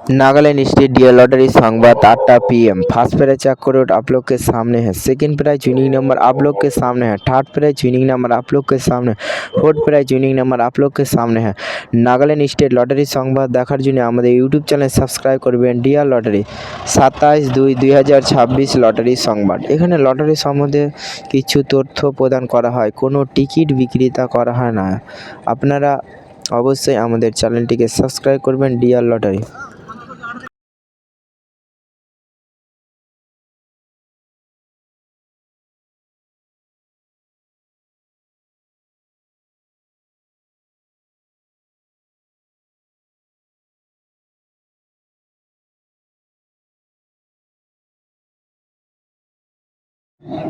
Nagaland state dear lottery संवाद 8टा PM। First prize check करो आप लोग के सामने है। सेकंड प्राइज विनिंग नंबर आप लोग के सामने है। थर्ड प्राइज विनिंग नंबर आप लोग के सामने। फोर्थ प्राइज विनिंग नंबर आप लोग के सामने है। नागालैंड स्टेट लॉटरी संवाद देखार জন্য আমাদের ইউটিউব চ্যানেল সাবস্ক্রাইব করবেন। ডিয়ার লটারি 27/2/2026 লটারি সংবাদ। এখানে লটারি সম্বন্ধে কিছু তথ্য প্রদান করা হয়, কোনো টিকিট বিক্রেতা করা হয় না। আপনারা অবশ্যই আমাদের চ্যানেলটিকে সাবস্ক্রাইব করবেন। Dear Lottery.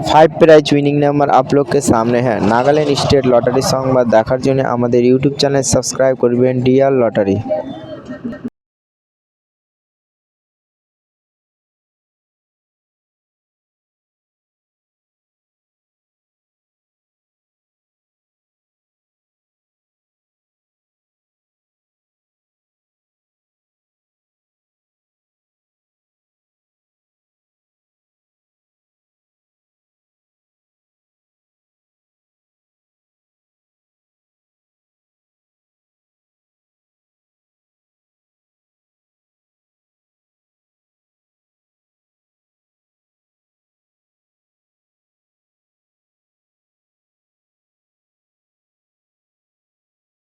Five prize winning number आप लोग के सामने है। नागालैंड स्टेट लॉटरी संवाद देखार জন্য আমাদের ইউটিউব চ্যানেল সাবস্ক্রাইব করবেন। Dear lottery.